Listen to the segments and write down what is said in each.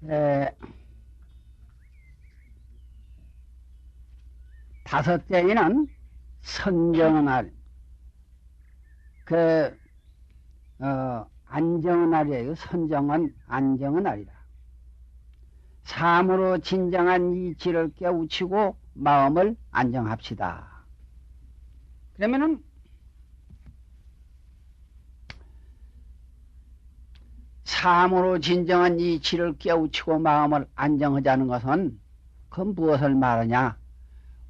에, 다섯째는 선정날, 안정의 날이에요. 선정은 안정의 날이다. 삶으로 진정한 이치를 깨우치고 마음을 안정합시다. 그러면은 삶으로 진정한 이치를 깨우치고 마음을 안정하자는 것은 그 무엇을 말하냐?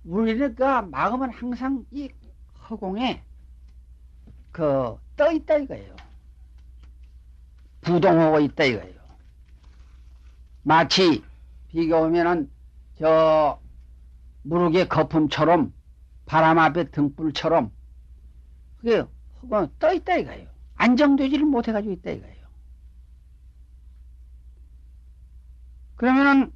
우리는 그 마음은 항상 이 허공에 떠 있다 이거예요. 부동하고 있다 이거예요. 마치 비교하면은 저 무르게 거품처럼 바람 앞에 등불처럼 그게 허공에 떠 있다 이거예요. 안정되지를 못해가지고 있다 이거예요. 그러면은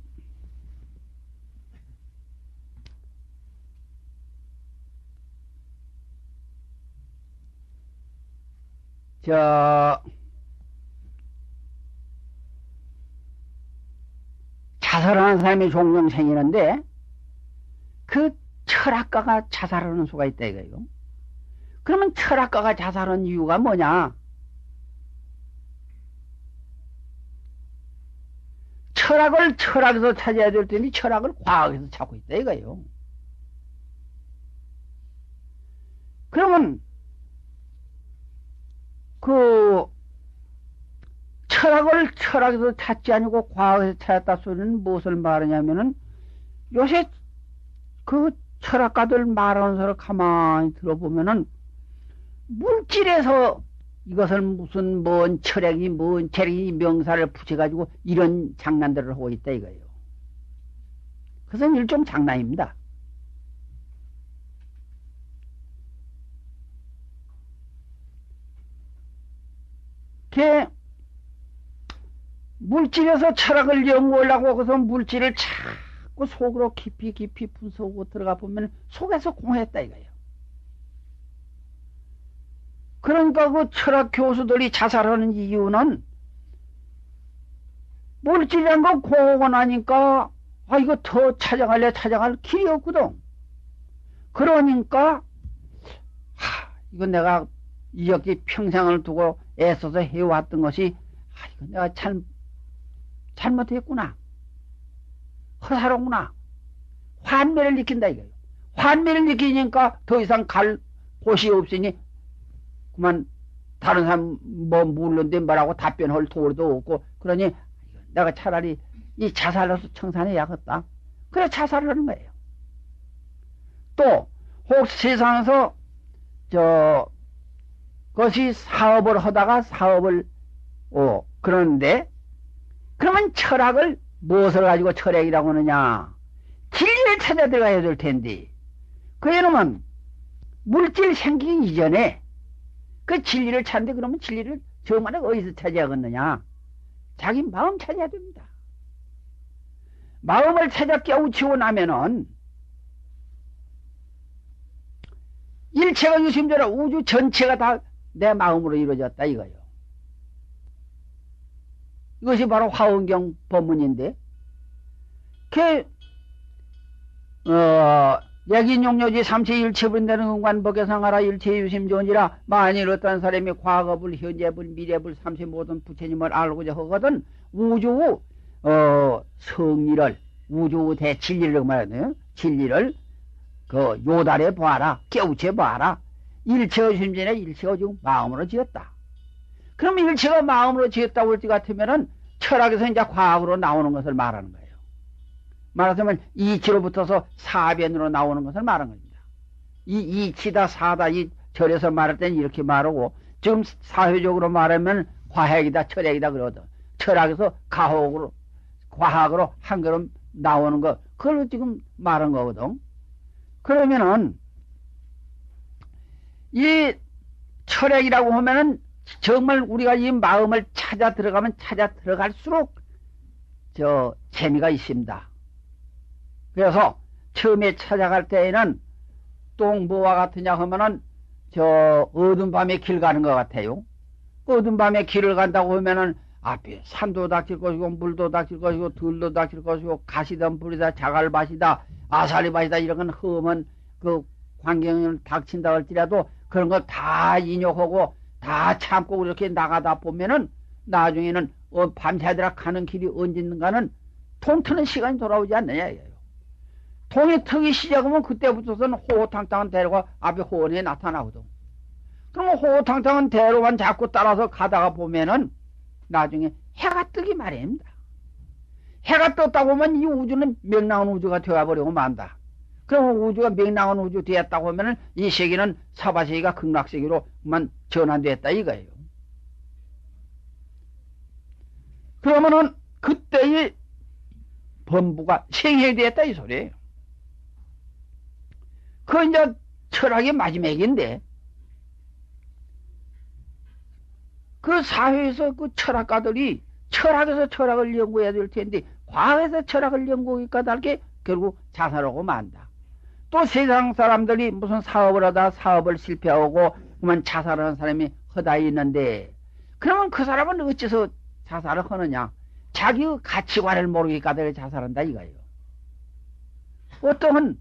자살하는 사람이 종종 생기는데 그 철학가가 자살하는 수가 있다 이거예요. 그러면 철학가가 자살하는 이유가 뭐냐? 철학을 철학에서 찾아야 될 텐데 철학을 과학에서 찾고 있다 이거예요. 그러면 철학을 철학에서 찾지 아니고 과학에서 찾았다 소리는 무엇을 말하냐면은 요새 그 철학가들 말하는 소리를 가만히 들어보면은 물질에서 이것을 무슨 뭔 철학이 뭔 재력이 명사를 붙여가지고 이런 장난들을 하고 있다 이거예요. 그것은 일종 장난입니다. 물질에서 철학을 연구하려고 그래서 물질을 자꾸 속으로 깊이 분석하고 들어가 보면 속에서 공허했다 이거예요. 그러니까 그 철학 교수들이 자살하는 이유는 물질이란 거 공허가 나니까 이거 더 찾아갈 길이 없거든. 그러니까 이거 내가 이렇게 평생을 두고 애써서 해왔던 것이 이거 내가 잘못했구나. 허사로구나. 환멸을 느낀다 이거예요. 환멸을 느끼니까 더 이상 갈 곳이 없으니 그만 다른 사람 뭐 물론데 뭐라고 답변할 도리도 없고 그러니 내가 차라리 이 자살로서 청산해야겠다. 그래 자살을 하는 거예요. 또 혹시 세상에서 그것이 사업을 하다가 그러는데 그러면 철학을 무엇을 가지고 철학이라고 하느냐? 진리를 찾아 들어가야 될 텐데 그러면 물질 생기기 이전에 그 진리를 찾는데 그러면 진리를 정말 어디서 찾아야겠느냐? 자기 마음 찾아야 됩니다. 마음을 찾아 깨우치고 나면은 일체가 유심대로 우주 전체가 다 내 마음으로 이루어졌다 이거예요. 이것이 바로 화엄경 법문인데 약인용료지 삼체일체분되는 은관법계상하라 일체유심존이라 만일 어떤 사람이 과거불 현재불 미래불 삼체 모든 부처님을 알고자 하거든 우주 성리를 우주 대진리를 말하네요. 진리를 요달해 봐라 깨우쳐 봐라. 일체가 유심존이라 일체가 지금 마음으로 지었다. 그럼 일체가 마음으로 지었다고 할 것 같으면은 철학에서 이제 과학으로 나오는 것을 말하는 거예요. 말하자면 이치로 붙어서 사변으로 나오는 것을 말하는 겁니다. 이 이치다 사다 이 절에서 말할 때는 이렇게 말하고 지금 사회적으로 말하면 과학이다 철학이다 그러거든. 철학에서 과학으로 한 걸음 나오는 거 그걸 지금 말한 거거든. 그러면은 이 철학이라고 하면은 정말 우리가 이 마음을 찾아 들어가면 찾아 들어갈수록 재미가 있습니다. 그래서 처음에 찾아갈 때에는 똥 뭐와 같으냐 하면은 어두운 밤에 길 가는 것 같아요. 어두운 밤에 길을 간다고 하면은 앞에 산도 닥칠 것이고 물도 닥칠 것이고 들도 닥칠 것이고 가시다 불이다 자갈밭이다 아사리밭이다 이런 건 험한 그 환경을 닥친다 할지라도 그런 거 다 인욕하고 다 참고 이렇게 나가다 보면은 나중에는 밤새도록 가는 길이 언제 있는가는 통 트는 시간이 돌아오지 않느냐 이거예요. 통이 트기 시작하면 그때부터는 호호탕탕한 대로가 앞에 호원에 나타나거든. 그럼 호호탕탕한 대로만 자꾸 따라서 가다가 보면은 나중에 해가 뜨기 마련입니다. 해가 떴다 보면 이 우주는 명랑한 우주가 되어버리고 만다. 그럼 우주가 명랑한 우주 되었다고 하면은 이 세계는 사바세계가 극락세계로만 전환되었다 이거예요. 그러면은 그때의 범부가 생해되었다 이 소리예요. 그 이제 철학의 마지막인데 그 사회에서 그 철학가들이 철학에서 철학을 연구해야 될 텐데 과학에서 철학을 연구하니까 할게 결국 자살하고 만다. 또 세상 사람들이 무슨 사업을 하다 사업을 실패하고 그만 자살하는 사람이 허다 있는데 그러면 그 사람은 어째서 자살을 하느냐? 자기의 가치관을 모르니까 자살한다 이거예요. 어떠한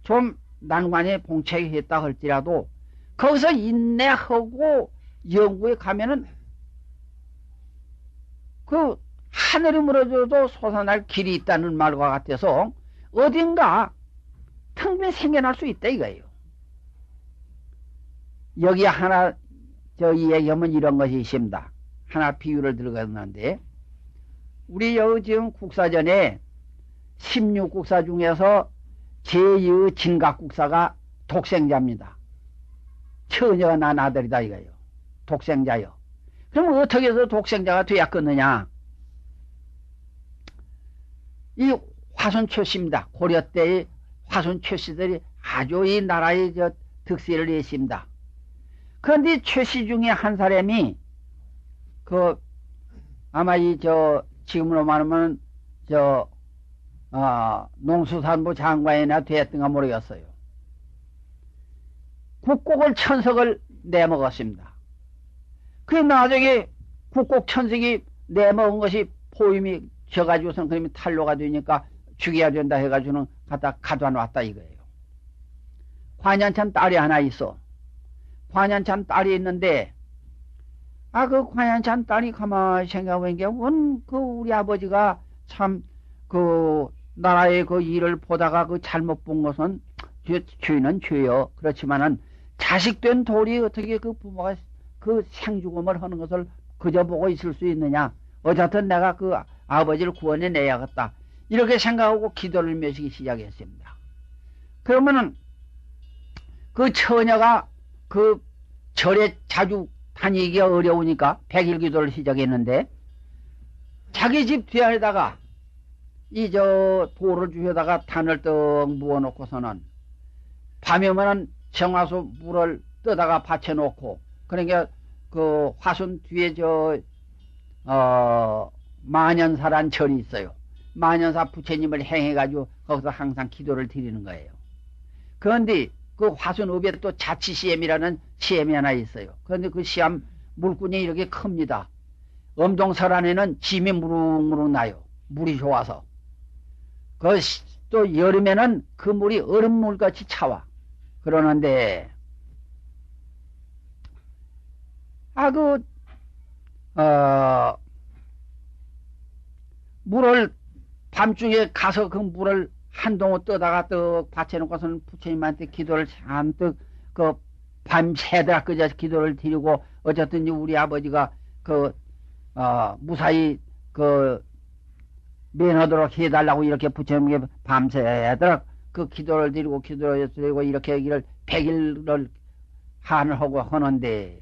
좀 난관에 봉착했다 할지라도 거기서 인내하고 연구에 가면은 그 하늘이 무너져도 솟아날 길이 있다는 말과 같아서 어딘가 틈이 생겨날 수 있다 이거예요. 여기 하나 이 얘기하면 이런 것이 있습니다. 하나 비유를 들어갔는데 우리 여기 지금 국사전에 16국사 중에서 제2의 진각국사가 독생자입니다. 처녀가 난 아들이다 이거예요. 독생자요. 그럼 어떻게 해서 독생자가 되었겠느냐? 이 화순 최씨입니다. 고려 때의 화순 최씨들이 아주 이 나라의 득세를 했습니다. 그런데 최씨 중에 한 사람이 아마 지금으로 말하면 농수산부 장관이나 되었던가 모르겠어요. 국곡을 천석을 내먹었습니다. 그 나중에 국곡 천석이 내먹은 것이 포임이 져가지고서는 그러면 탄로가 되니까 죽여야 된다 해가지고는 갖다 가져놨다 이거예요. 관연찬 딸이 하나 있어. 관연찬 딸이 있는데 그 관연찬 딸이 가만히 생각해보니까 우리 아버지가 참 나라의 그 일을 보다가 잘못 본 것은 죄는 죄요. 그렇지만은 자식된 돌이 어떻게 그 부모가 그 생죽음을 하는 것을 그저 보고 있을 수 있느냐. 어쨌든 내가 그 아버지를 구원해 내야겠다. 이렇게 생각하고 기도를 맺기 시작했습니다. 그러면은 그 처녀가 그 절에 자주 다니기가 어려우니까 100일 기도를 시작했는데 자기 집 뒤에다가 돌을 주에다가 단을 떡 부어놓고서는 밤에 오면은 정화수 물을 떠다가 받쳐놓고 그러니까 그 화순 뒤에 만연사란 절이 있어요. 만연사 부처님을 행해가지고 거기서 항상 기도를 드리는 거예요. 그런데 그 화순 읍에 또 자치시엠이라는 시엠이 하나 있어요. 그런데 그 시암 물꾼이 이렇게 큽니다. 엄동설 안에는 짐이 무릉무릉 나요. 물이 좋아서. 또 여름에는 그 물이 얼음물같이 차와. 그러는데 물을 밤중에 가서 그 물을 한 동을 떠다가 떡 받쳐놓고서는 부처님한테 기도를 잔뜩 밤새도록 그저 기도를 드리고 어쨌든 우리 아버지가 무사히 면하도록 해달라고 이렇게 부처님께 밤새도록 그 기도를 드리고 이렇게 100일을 한을 하고 하는데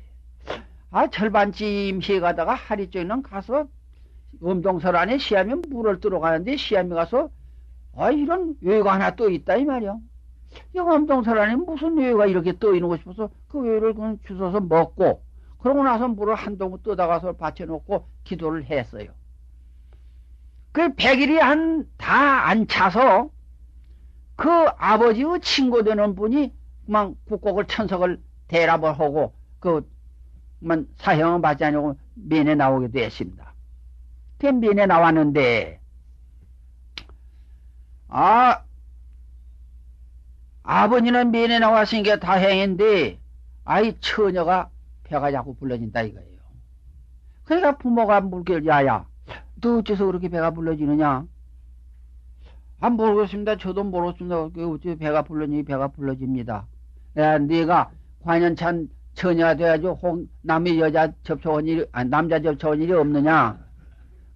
절반쯤 해가다가 하루쯤은 가서 음동설 안에 시암이 물을 들어가는데 시암이 가서 이런 외가 하나 떠 있다 이 말이야. 이 음동설 안에 무슨 외가 이렇게 떠 있는 거 싶어서 그 외를 그냥 주워서 먹고 그러고 나서 물을 한 동을 떠다가서 받쳐놓고 기도를 했어요. 그 100일이 다 안 차서 그 아버지의 친구 되는 분이 그만 국곡을 천석을 대랍을 하고 사형을 받지 않고 면회 나오게 됐습니다. 면에 나왔는데, 아버지는 면에 나왔으니까 다행인데, 아이 처녀가 배가 자꾸 불러진다 이거예요. 그러니까 부모가 물길, 야야, 너 어째서 그렇게 배가 불러지느냐? 모르겠습니다. 저도 모르겠습니다. 어째 배가 불러지니 배가 불러집니다. 야, 네가 관연찬 처녀가 돼가지고 남의 여자 접촉한 일이, 남자 접촉한 일이 없느냐?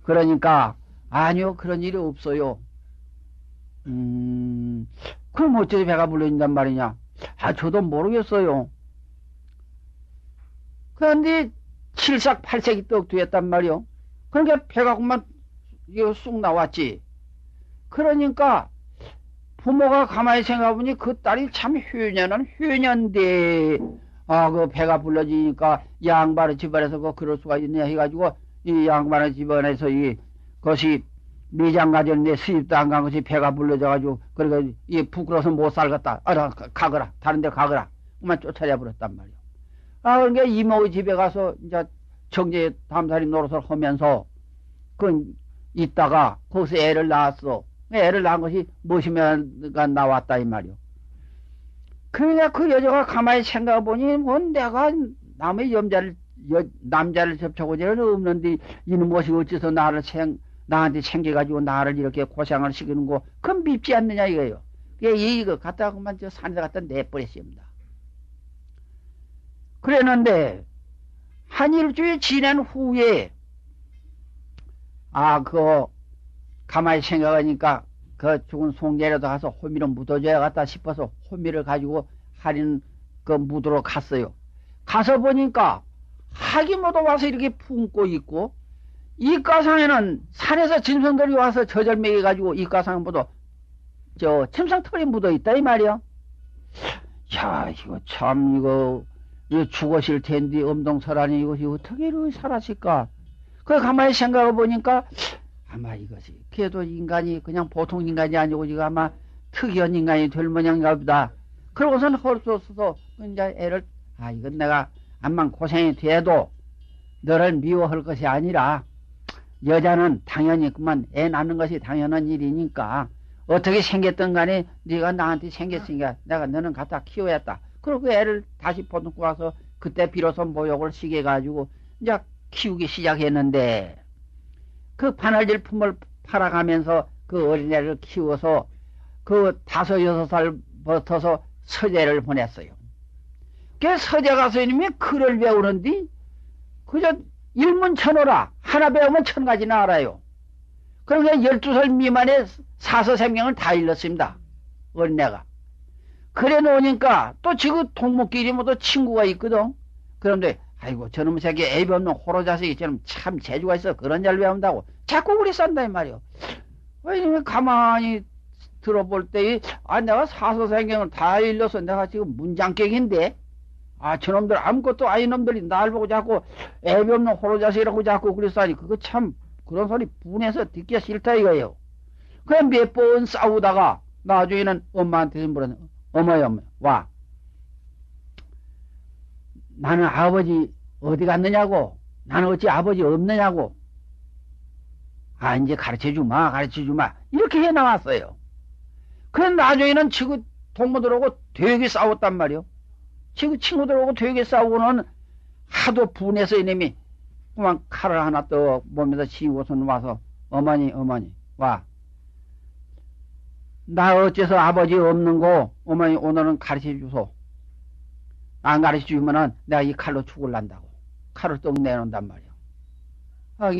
그러니까, 아니요, 그런 일이 없어요. 그럼 어째 배가 불러진단 말이냐? 저도 모르겠어요. 그런데 7삭 8색이 떡 되었단 말이요. 그러니까 배가 그만 이거 쑥 나왔지. 그러니까 부모가 가만히 생각해보니 그 딸이 참 효녀는 효녀인데, 그 배가 불러지니까 양반의 집안에서 그럴 수가 있냐 해가지고, 이 양반의 집안에서 그것이 미장 가졌는데 수입도 안 간 것이 배가 불러져가지고, 그러니까 부끄러워서 못 살겠다. 가거라. 다른 데 가거라. 그만 쫓아내 버렸단 말이야. 그러니까 이모의 집에 가서 이제 정제 담살이 노릇을 하면서, 있다가 거기서 애를 낳았어. 애를 낳은 것이 무엇이면가 나왔다 이 말이요. 그러니까 그 여자가 가만히 생각해보니, 내가 남의 남자를 접촉한 적은 없는데, 이는 무엇이 어째서 나한테 챙겨가지고 나를 이렇게 고생을 시키는 거, 그건 밉지 않느냐 이거예요. 이거 갖다가 그만 저 산에다 갖다 내버렸습니다. 그랬는데, 한 일주일 지난 후에, 가만히 생각하니까, 그 죽은 송제라도 가서 호미를 묻어줘야겠다 싶어서 호미를 가지고 하린 그 무도로 갔어요. 가서 보니까, 학이 모두 와서 이렇게 품고 있고, 이가상에는 산에서 짐승들이 와서 저절매게 가지고 이가상에 모두, 짐승털이 묻어 있다, 이 말이야. 야, 이거 참, 이거 죽으실 텐데, 엄동설하니 이것이 어떻게 이렇게 살았을까? 그 가만히 생각해 보니까, 아마 이것이, 그래도 인간이 그냥 보통 인간이 아니고, 이거 아마 특이한 인간이 될 모양인가 보다. 그러고선 헐 수 없어서, 이제 애를, 이건 내가 암만 고생이 돼도, 너를 미워할 것이 아니라, 여자는 당연히 그만 애 낳는 것이 당연한 일이니까, 어떻게 생겼던 간에 네가 나한테 생겼으니까 내가 너는 갖다 키워야겠다. 그리고 애를 다시 보듬고 와서 그때 비로소 모욕을 시게 가지고 이제 키우기 시작했는데, 그 바느질 품을 팔아가면서 그 어린애를 키워서 그 5, 6살부터서 서재를 보냈어요. 그 서재 가서 이놈이 글을 배우는데 그저 일문천오라 하나 배우면 1000가지나 알아요. 그러니까 12살 미만의 사서생명을 다 일렀습니다. 어린애가. 그래 놓으니까 또 지금 동무끼리 모두 친구가 있거든. 그런데 아이고 저놈 새끼 애비 없는 호로 자식이 저놈 참 재주가 있어. 그런 잘 배운다고 자꾸 그리 싼다 이 말이요. 왜냐면 가만히 들어볼 때 내가 사서생명을 다 일러서 내가 지금 문장객인데 저놈들 아무것도 아닌 놈들이 날 보고 자꾸 애비 없는 호로 자식이라고 자꾸 그랬으니 그거 참 그런 소리 분해서 듣기 싫다 이거예요. 그냥 몇 번 싸우다가 나중에는 엄마한테 물었네. 어머야 와. 나는 아버지 어디 갔느냐고. 나는 어찌 아버지 없느냐고. 이제 가르쳐주마. 이렇게 해 나왔어요. 그래 나중에는 지금 동무들하고 되게 싸웠단 말이요. 지금 친구들하고 되게 싸우고는 하도 분해서 이놈이 그만 칼을 하나 또 몸에다 씌우고선 와서 어머니 와. 나 어째서 아버지 없는 거 어머니 오늘은 가르쳐주소. 안 가르쳐주면은 내가 이 칼로 죽을란다고. 칼을 떡 내놓는단 말이야.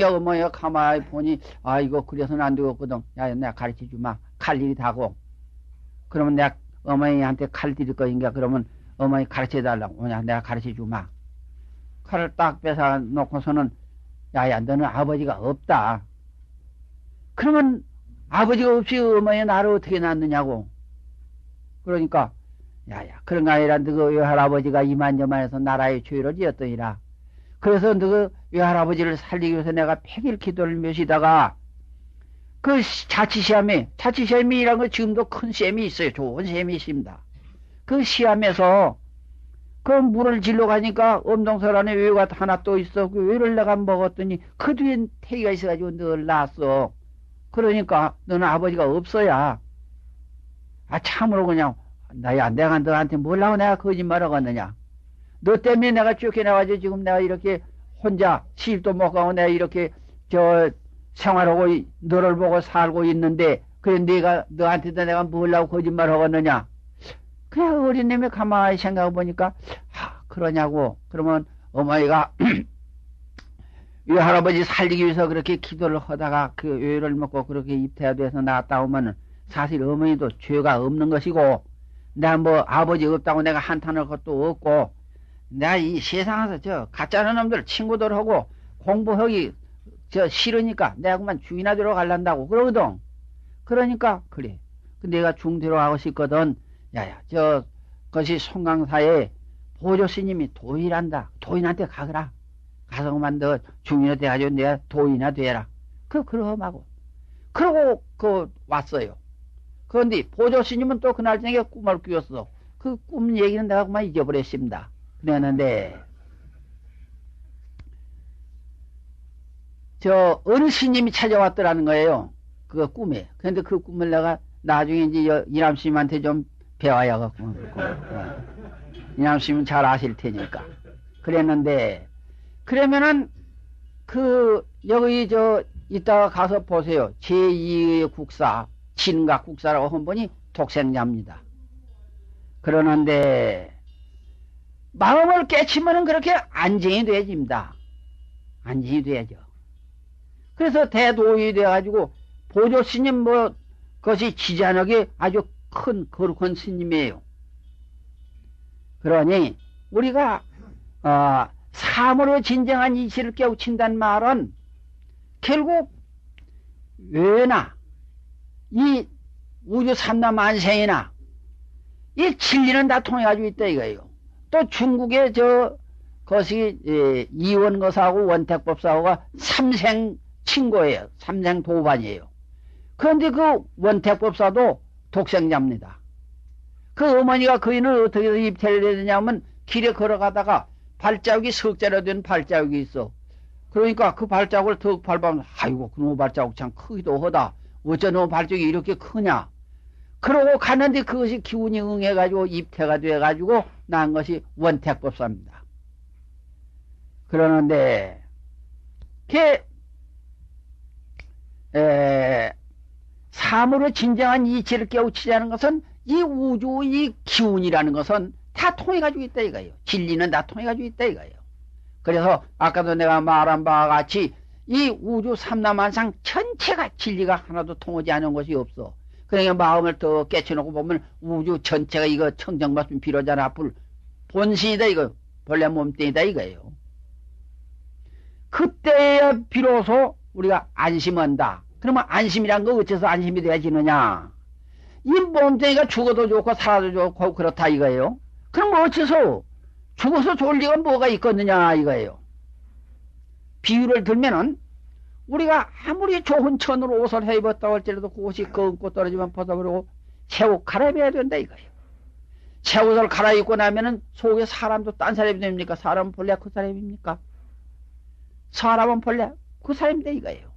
어머니가 가만히 보니 이거 그래서는 안 되겠거든. 야 내가 가르쳐주마. 칼 일이 다고. 그러면 내가 어머니한테 칼 드릴 거인가 그러면 어머니 가르쳐달라고. 뭐냐 내가 가르쳐주마. 칼을 딱 뺏어 놓고서는 야야 너는 아버지가 없다. 그러면 아버지가 없이 어머니 나를 어떻게 낳느냐고. 그러니까 야야 그런 거 아니라 너그 외할아버지가 이만저만해서 나라의 죄를 지었더니라. 그래서 너그 외할아버지를 살리기 위해서 내가 100일 기도를 몇이다가 그 자치시험이란 거 지금도 큰 시험이 있어요. 좋은 시험이 있습니다. 그 시험에서 그 물을 질러 가니까 엄동설 안에 외가 하나 또 있어. 그 외를 내가 먹었더니 그 뒤엔 태기가 있어가지고 늘 낳았어. 그러니까 너는 아버지가 없어야. 아, 참으로 그냥, 나야, 내가 너한테 뭘라고 내가 거짓말을 하겠느냐. 너 때문에 내가 쫓겨나가지고 지금 내가 이렇게 혼자 시집도 못 가고 내가 이렇게 생활하고 너를 보고 살고 있는데, 그래 내가 너한테도 내가 뭘라고 거짓말 하겠느냐. 그래 어린애미 가만히 생각해 보니까 그러냐고. 그러면 어머니가 이 할아버지 살리기 위해서 그렇게 기도를 하다가 그 외를 먹고 그렇게 입퇴돼서 나왔다 오면은 사실 어머니도 죄가 없는 것이고, 내가 뭐 아버지 없다고 내가 한탄할 것도 없고, 내가 이 세상에서 가짜는 놈들 친구들하고 공부하기 싫으니까 내가 그만 중이나 들어갈란다고 그러거든. 그러니까 그래. 내가 중 들어가고 싶거든. 야야, 그것이 송강사에 보조 스님이 도인한다. 도인한테 가거라. 가서 그만 너 중이나 돼가지고 내가 도인이나 되라. 그러하고. 그러고 왔어요. 그런데 보조 스님은 또 그날 저녁에 꿈을 꾸었어. 그 꿈 얘기는 내가 그만 잊어버렸습니다. 그랬는데 어느 스님이 찾아왔더라는 거예요. 그 꿈에. 그런데 그 꿈을 내가 나중에 이제 이남 스님한테 좀 배워야겠고. 이남 스님은 잘 아실 테니까. 그랬는데, 그러면은, 여기 이따가 가서 보세요. 제2의 국사, 진각 국사라고 한 분이 독생자입니다. 그러는데, 마음을 깨치면은 그렇게 안정이 돼집니다. 안정이 돼야죠. 그래서 대도이 돼가지고, 보조 스님 그것이 지자하게 아주 큰 거룩한 스님이에요. 그러니 우리가 삶으로 진정한 이치를 깨우친다는 말은 결국 외나 이 우주 삼라만생이나 이 진리는 다 통해가지고 있다 이거예요. 또 중국의 그것이 이원거사하고 원택법사하고가 삼생 친구예요. 삼생 도반이에요. 그런데 그 원택법사도 독생자입니다. 그 어머니가 그인을 어떻게 입퇴를 해야 되냐면 길에 걸어가다가 발자국이 석자로 된 발자국이 있어. 그러니까 그 발자국을 더 밟으면 아이고 그놈의 발자국 참 크기도 하다. 어째 너 발자국이 이렇게 크냐. 그러고 갔는데 그것이 기운이 응해가지고 입퇴가 돼가지고 난 것이 원택법사입니다. 그러는데 삶으로 진정한 이치를 깨우치자는 것은 이 우주의 기운이라는 것은 다 통해가지고 있다 이거예요. 진리는 다 통해가지고 있다 이거예요. 그래서 아까도 내가 말한 바와 같이 이 우주 삼라만상 전체가 진리가 하나도 통하지 않은 것이 없어. 그러니까 마음을 더 깨쳐놓고 보면 우주 전체가 이거 청정맞춤 비로자나 불 본신이다 이거. 본래 몸뚱이다 이거예요. 그때야 비로소 우리가 안심한다. 그러면 안심이란 거 어째서 안심이 되어지느냐? 이 몸뚱이가 죽어도 좋고 살아도 좋고 그렇다 이거예요. 그럼 어째서 죽어서 좋을 리가 뭐가 있겠느냐 이거예요. 비유를 들면은 우리가 아무리 좋은 천으로 옷을 해입었다 할지라도 그것이 검고 떨어지면 벗어버리고 새 옷 갈아입어야 된다 이거예요. 새 옷을 갈아입고 나면은 속에 사람도 딴 사람이 됩니까? 사람은 본래 그 사람입니까? 사람은 본래 그 사람이다 이거예요.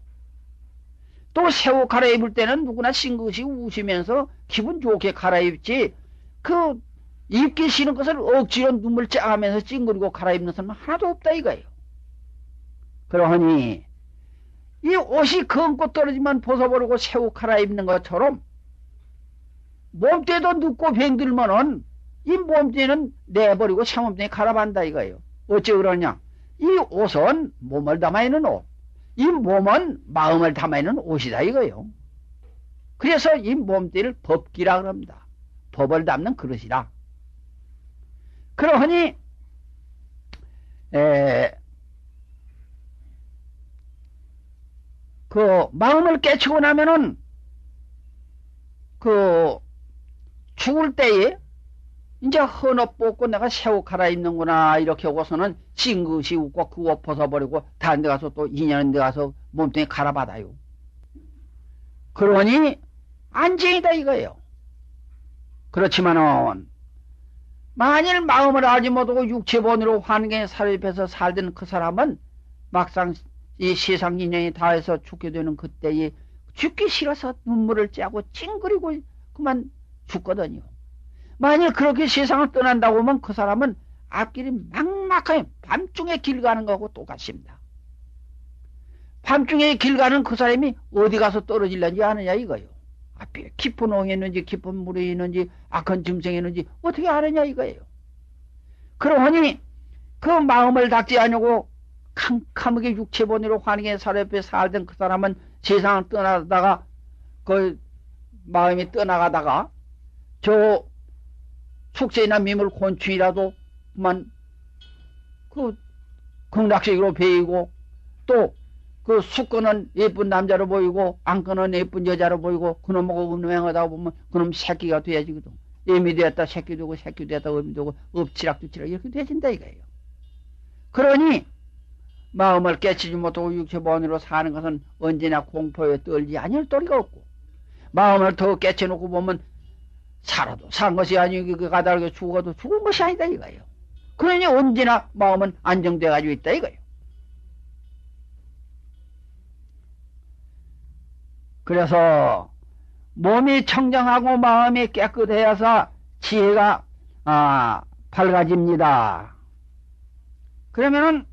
또 새 옷 갈아입을 때는 누구나 싱긋이 웃으면서 기분 좋게 갈아입지, 입기 싫은 것을 억지로 눈물 짜가면서 찡그리고 갈아입는 사람은 하나도 없다 이거예요. 그러니 이 옷이 검고 떨어지면 벗어버리고 새 옷 갈아입는 것처럼 몸뚱이도 눕고 뱅들면은 이 몸뚱이는 내버리고 새 몸뚱이 갈아반다 이거예요. 어째 그러냐? 이 옷은 몸을 담아있는 옷, 이 몸은 마음을 담아있는 옷이다 이거예요. 그래서 이 몸뚱이를 법기라 그럽니다. 법을 담는 그릇이라. 그러니 마음을 깨치고 나면은 죽을 때에 이제 헌옷 벗고 내가 새 옷 갈아입는구나 이렇게 하고서는 찡긋이 웃고 그 옷 벗어버리고 다른 데 가서 또 인연한 데 가서 몸뚱이 갈아받아요. 그러니 안정이다 이거예요. 그렇지만은 만일 마음을 알지 못하고 육체본으로 환경에 사로잡혀서 살던 그 사람은 막상 이 세상 인연이 닿아서 죽게 되는 그때에 죽기 싫어서 눈물을 짜고 찡그리고 그만 죽거든요. 만일 그렇게 세상을 떠난다고 하면 그 사람은 앞길이 막막하게 밤중에 길 가는 거하고 똑같습니다. 밤중에 길 가는 그 사람이 어디 가서 떨어질는지 아느냐 이거요. 앞에 깊은 홍이 있는지 깊은 물이 있는지 악한 짐승이 있는지 어떻게 아느냐 이거예요. 그러니 그 마음을 닦지 않으고 캄캄하게 육체본으로 환경에 사로잡혀 살던 그 사람은 세상을 떠나다가 그 마음이 떠나가다가 저 숙세나 미물 곤충이라도 그만 그 극락식으로 베이고 또 그 숙거는 예쁜 남자로 보이고 안거는 예쁜 여자로 보이고 그놈하고 음행하다 보면 그놈 새끼가 돼야지거든. 애미 되었다 새끼 되고 새끼 되었다 어미 되고 엎치락뒤치락 이렇게 되진다 이거예요. 그러니 마음을 깨치지 못하고 육체본으로 사는 것은 언제나 공포에 떨지 아니할 도리가 없고 마음을 더 깨쳐놓고 보면 살아도 산 것이 아니고 가다르게 죽어도 죽은 것이 아니다 이거예요. 그러니 언제나 마음은 안정돼 가지고 있다 이거예요. 그래서 몸이 청정하고 마음이 깨끗해서 지혜가 밝아집니다. 그러면은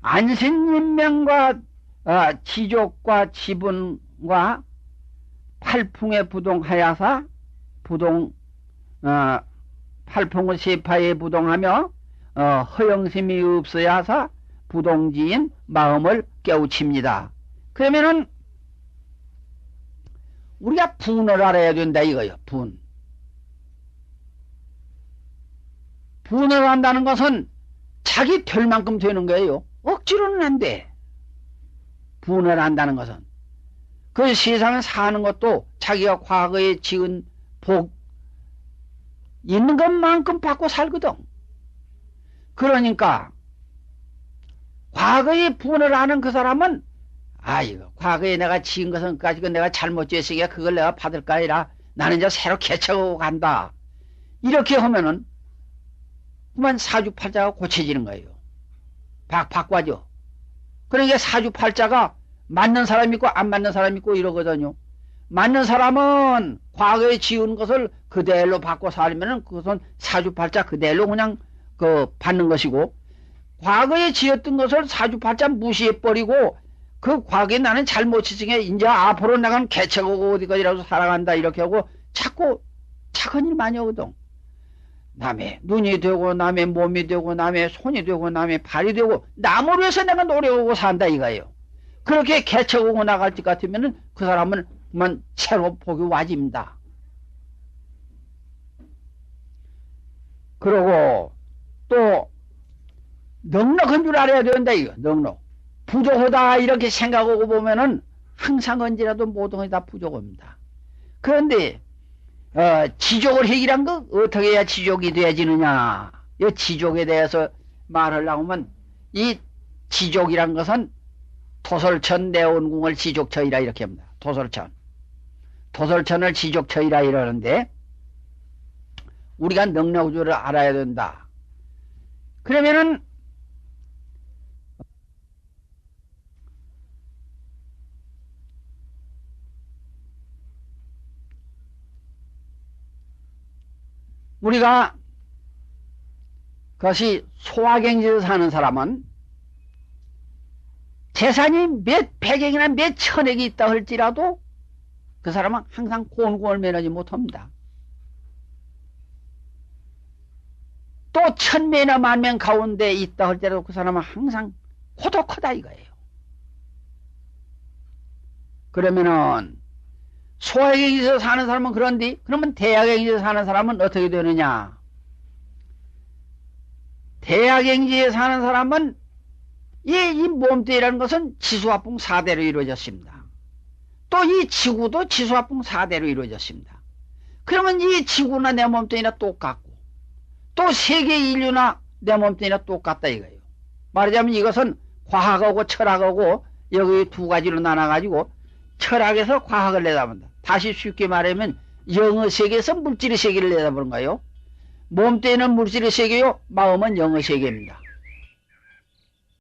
안신인명과 지족과 지분과 팔풍에 부동하여서 팔풍의 세파에 부동하며 허영심이 없어야서 부동지인 마음을 깨우칩니다. 그러면은 우리가 분을 알아야 된다 이거요. 분을 한다는 것은 자기 될 만큼 되는 거예요. 억지로는 안 돼. 분을 한다는 것은 그 세상에 사는 것도 자기가 과거에 지은 복 있는 것만큼 받고 살거든. 그러니까 과거에 분을 하는 그 사람은 이거 과거에 내가 지은 것은 가지고 내가 잘못 지었으니까 그걸 내가 받을까 아니라 나는 이제 새로 개척하고 간다. 이렇게 하면은 그만 사주팔자가 고쳐지는 거예요. 바꿔줘. 그러니까 사주팔자가 맞는 사람이 있고 안 맞는 사람이 있고 이러거든요. 맞는 사람은 과거에 지은 것을 그대로 받고 살면은 그것은 사주팔자 그대로 그냥 받는 것이고 과거에 지었던 것을 사주팔자 무시해버리고 그 과거에 나는 잘못 지으니까 이제 앞으로 나간 개척하고 어디까지라도 살아간다 이렇게 하고 자꾸 착한 일 많이 하거든. 남의 눈이 되고 남의 몸이 되고 남의 손이 되고 남의 발이 되고 남을 위해서 내가 노력하고 산다 이거예요. 그렇게 개척하고 나갈 것 같으면은 그 사람은 그만 새로 복이 와집니다. 그러고 또 넉넉한 줄 알아야 된다 이거. 넉넉 부족하다 이렇게 생각하고 보면은 항상 언제라도 모든 것이 다 부족합니다. 그런데 지족을 해결한 거 어떻게 해야 지족이 되어지느냐. 이 지족에 대해서 말하려고 하면 이 지족이란 것은 토설천 내원궁을 지족처이라 이렇게 합니다. 토설천을 지족처이라 이러는데 우리가 넉넉주를 알아야 된다. 그러면은 우리가 그것이 소화경지에서 사는 사람은 재산이 몇 백억이나 몇 천억이 있다 할지라도 그 사람은 항상 곤곤을 면하지 못합니다. 또 천매나 만명 가운데 있다 할지라도 그 사람은 항상 고독하다 이거예요. 그러면은 소화경지에서 사는 사람은 그런데 그러면 대하경지에서 사는 사람은 어떻게 되느냐. 대하경지에 사는 사람은 이 몸뚱이라는 것은 지수화풍 4대로 이루어졌습니다. 또 이 지구도 지수화풍 4대로 이루어졌습니다. 그러면 이 지구나 내 몸뚱이나 똑같고 또 세계 인류나 내 몸뚱이나 똑같다 이거예요. 말하자면 이것은 과학하고 철학하고 여기 두 가지로 나눠가지고 철학에서 과학을 내다본다. 다시 쉽게 말하면 영어 세계에서 물질의 세계를 내다보는가요? 몸뚱이는 물질의 세계요, 마음은 영어 세계입니다.